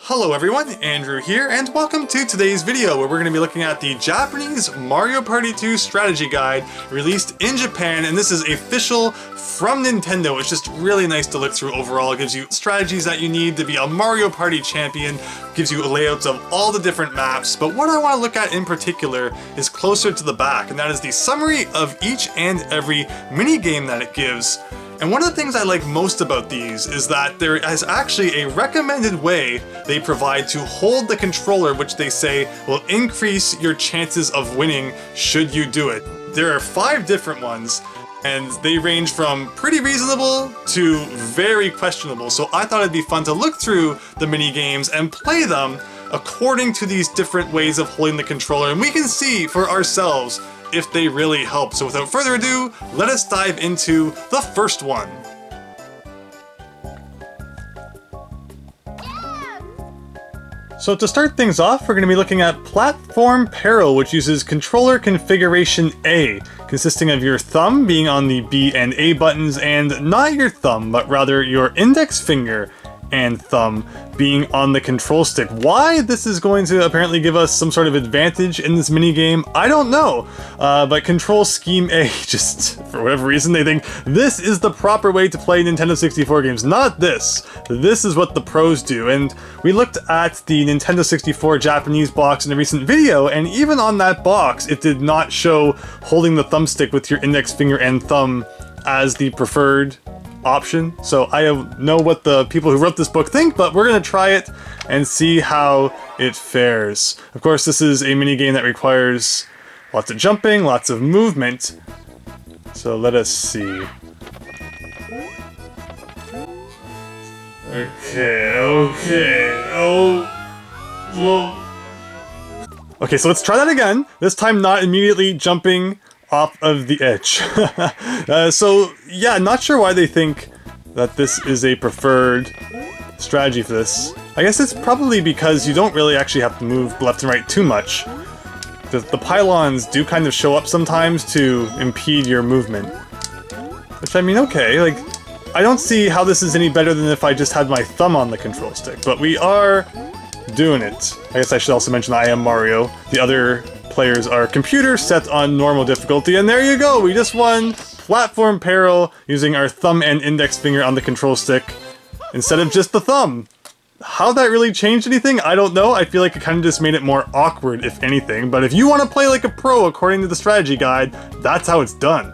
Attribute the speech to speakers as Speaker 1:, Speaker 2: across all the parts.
Speaker 1: Hello everyone, Andrew here, and welcome to today's video where we're going to be looking at the Japanese Mario Party 2 strategy guide released in Japan, and this is official from Nintendo. It's just really nice to look through overall. It gives you strategies that you need to be a Mario Party champion, gives you layouts of all the different maps, but what I want to look at in particular is closer to the back, and that is the summary of each and every mini-game that it gives. And one of the things I like most about these is that there is actually a recommended way they provide to hold the controller, which they say will increase your chances of winning should you do it. There are 5 different ones, and they range from pretty reasonable to very questionable. So I thought it'd be fun to look through the mini games and play them according to these different ways of holding the controller, and we can see for ourselves if they really help. So without further ado, let us dive into the first one. So to start things off, we're going to be looking at Platform Peril, which uses controller configuration A, consisting of your thumb being on the B and A buttons, and not your thumb, but rather your index finger and thumb being on the control stick. Why this is going to apparently give us some sort of advantage in this mini game, I don't know. But Control Scheme A, just for whatever reason, they think this is the proper way to play Nintendo 64 games. Not this. This is what the pros do. And we looked at the Nintendo 64 Japanese box in a recent video, and even on that box, it did not show holding the thumbstick with your index finger and thumb as the preferred option. So I know what the people who wrote this book think, but we're going to try it and see how it fares. Of course, this is a mini game that requires lots of jumping, lots of movement. So let us see. Okay, so let's try that again. This time not immediately jumping off of the edge. So yeah, not sure why they think that this is a preferred strategy for this. I guess it's probably because you don't really actually have to move left and right too much. The pylons do kind of show up sometimes to impede your movement. Which, I mean, okay, like, I don't see how this is any better than if I just had my thumb on the control stick, but we are doing it. I guess I should also mention I am Mario. The other players are computer set on normal difficulty, and there you go, we just won Platform Peril using our thumb and index finger on the control stick instead of just the thumb. How that really changed anything, I don't know. I feel like it kind of just made it more awkward, if anything, but if you want to play like a pro according to the strategy guide, that's how it's done.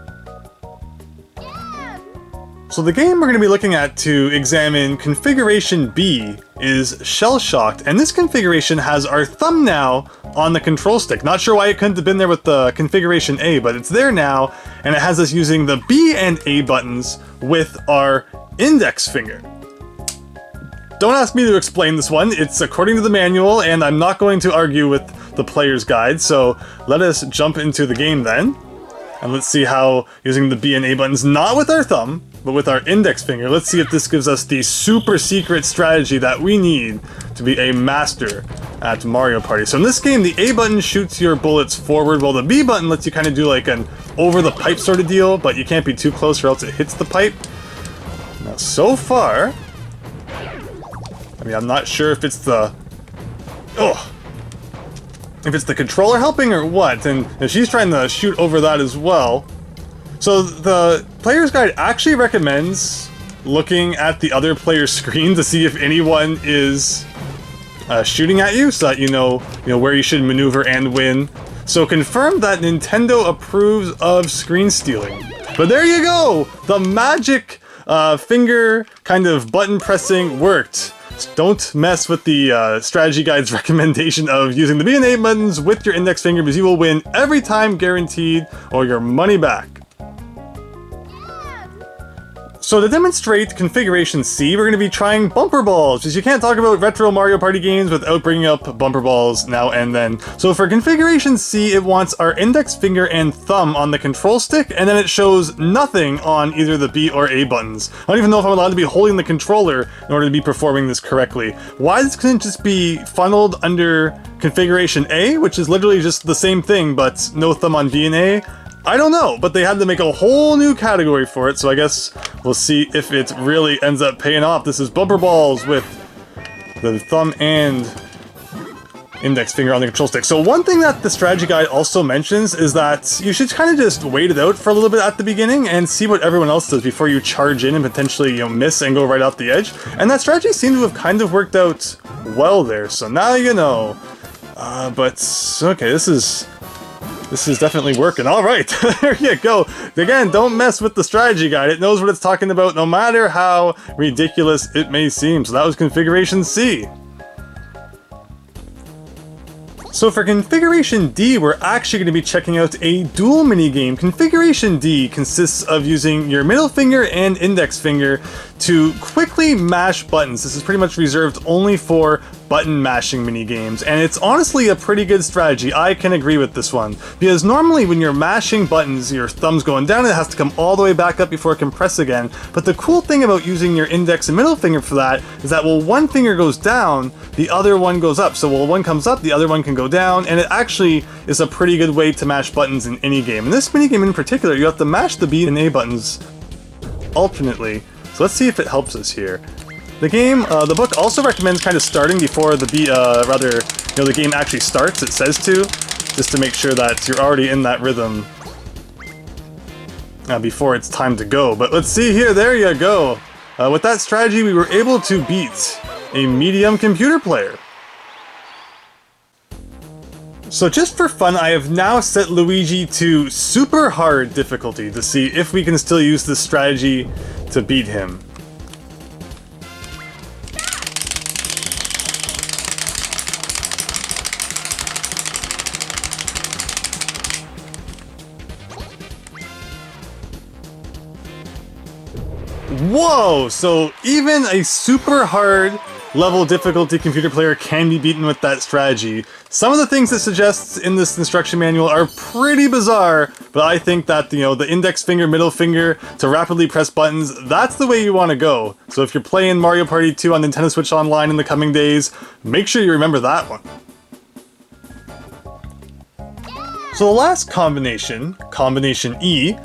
Speaker 1: So the game we're going to be looking at to examine configuration B is Shell Shocked, and this configuration has our thumb now on the control stick. Not sure why it couldn't have been there with the configuration A, but it's there now, and it has us using the B and A buttons with our index finger. Don't ask me to explain this one, it's according to the manual, and I'm not going to argue with the player's guide, so let us jump into the game then. And let's see how using the B and A buttons, not with our thumb, but with our index finger, let's see if this gives us the super secret strategy that we need to be a master at Mario Party. So in this game, the A button shoots your bullets forward, while the B button lets you kind of do like an over-the-pipe sort of deal, but you can't be too close or else it hits the pipe. Now, so far, I mean, I'm not sure if it's the... if it's the controller helping or what, and she's trying to shoot over that as well. So the player's guide actually recommends looking at the other player's screen to see if anyone is shooting at you, so that you know where you should maneuver and win. So confirmed that Nintendo approves of screen stealing. But there you go! The magic finger kind of button pressing worked. Don't mess with the strategy guide's recommendation of using the B and A buttons with your index finger, because you will win every time guaranteed, or your money back. So to demonstrate configuration C, we're going to be trying bumper balls, because you can't talk about retro Mario Party games without bringing up bumper balls now and then. So for configuration C, it wants our index finger and thumb on the control stick, and then it shows nothing on either the B or A buttons. I don't even know if I'm allowed to be holding the controller in order to be performing this correctly. Why this couldn't just be funneled under configuration A, which is literally just the same thing, but no thumb on B and A? I don't know, but they had to make a whole new category for it, so I guess we'll see if it really ends up paying off. This is bumper balls with the thumb and index finger on the control stick. So one thing that the strategy guide also mentions is that you should kind of just wait it out for a little bit at the beginning and see what everyone else does before you charge in and potentially, you know, miss and go right off the edge. And that strategy seemed to have kind of worked out well there. So now you know. But okay, this is definitely working. All right, there you go. Again, don't mess with the strategy guide. It knows what it's talking about, no matter how ridiculous it may seem. So that was configuration C. So for configuration D, we're actually going to be checking out a dual minigame. Configuration D consists of using your middle finger and index finger to quickly mash buttons. This is pretty much reserved only for button mashing minigames, and it's honestly a pretty good strategy. I can agree with this one, because normally when you're mashing buttons, your thumb's going down, it has to come all the way back up before it can press again. But the cool thing about using your index and middle finger for that is that while one finger goes down, the other one goes up. So while one comes up, the other one can go down, and it actually is a pretty good way to mash buttons in any game. In this minigame in particular, you have to mash the B and A buttons alternately. So let's see if it helps us here. The book also recommends kind of starting before the the game actually starts. It says to, just to make sure that you're already in that rhythm before it's time to go. But let's see here, there you go. With that strategy, we were able to beat a medium computer player. So just for fun, I have now set Luigi to super hard difficulty to see if we can still use this strategy to beat him. Whoa! So even a super hard level difficulty computer player can be beaten with that strategy. Some of the things it suggests in this instruction manual are pretty bizarre, but I think that, you know, the index finger, middle finger to rapidly press buttons, that's the way you want to go. So if you're playing Mario Party 2 on Nintendo Switch Online in the coming days, make sure you remember that one. So the last combination, combination E,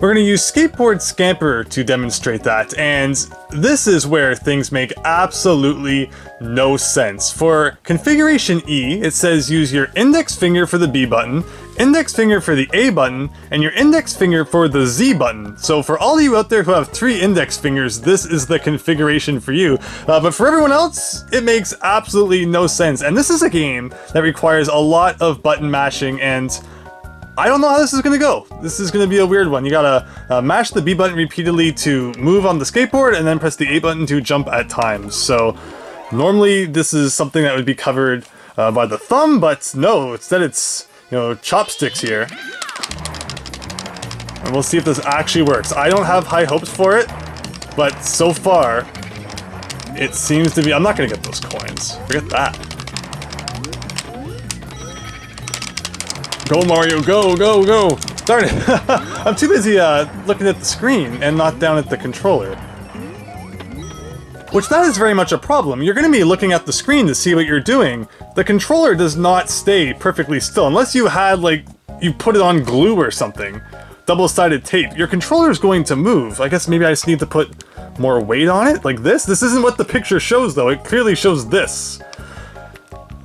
Speaker 1: we're going to use Skateboard Scamper to demonstrate that, and this is where things make absolutely no sense. For configuration E, it says use your index finger for the B button, index finger for the A button, and your index finger for the Z button. So for all of you out there who have 3 index fingers, this is the configuration for you. But for everyone else, it makes absolutely no sense. And this is a game that requires a lot of button mashing, and I don't know how this is going to go. This is going to be a weird one. You gotta mash the B button repeatedly to move on the skateboard, and then press the A button to jump at times. So normally this is something that would be covered by the thumb, but no, instead it's, you know, chopsticks here. And we'll see if this actually works. I don't have high hopes for it, but so far it seems to be. I'm not going to get those coins. Forget that. Go Mario, go, go, go! Darn it! I'm too busy looking at the screen and not down at the controller. Which that is very much a problem. You're going to be looking at the screen to see what you're doing. The controller does not stay perfectly still. Unless you had, like, you put it on glue or something. Double-sided tape. Your controller is going to move. I guess maybe I just need to put more weight on it, like this? This isn't what the picture shows, though. It clearly shows this.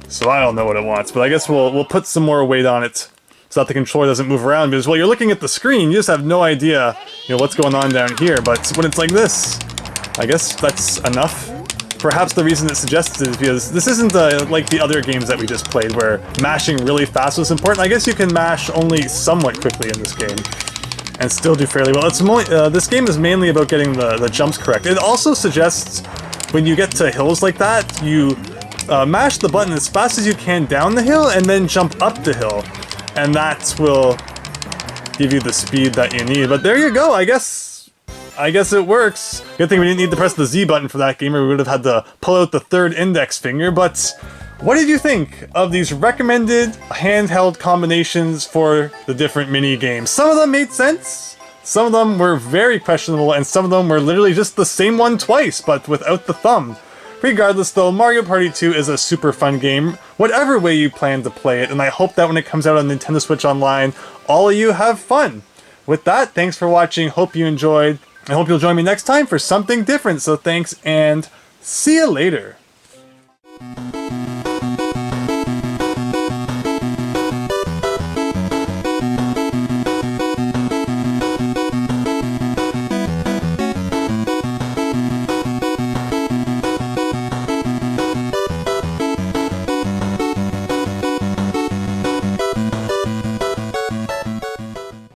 Speaker 1: So I don't know what it wants, but I guess we'll put some more weight on it so that the controller doesn't move around, because while you're looking at the screen, you just have no idea, you know, what's going on down here. But when it's like this, I guess that's enough. Perhaps the reason it suggests it is because this isn't like the other games that we just played, where mashing really fast was important. I guess you can mash only somewhat quickly in this game and still do fairly well. This game is mainly about getting the jumps correct. It also suggests when you get to hills like that, you mash the button as fast as you can down the hill and then jump up the hill, and that will give you the speed that you need. But there you go, I guess it works. Good thing we didn't need to press the Z button for that game, or we would have had to pull out the 3rd index finger. But what did you think of these recommended handheld combinations for the different mini games? Some of them made sense, some of them were very questionable, and some of them were literally just the same one twice, but without the thumb. Regardless though, Mario Party 2 is a super fun game, whatever way you plan to play it, and I hope that when it comes out on Nintendo Switch Online, all of you have fun. With that, thanks for watching, hope you enjoyed, I hope you'll join me next time for something different, so thanks and see you later.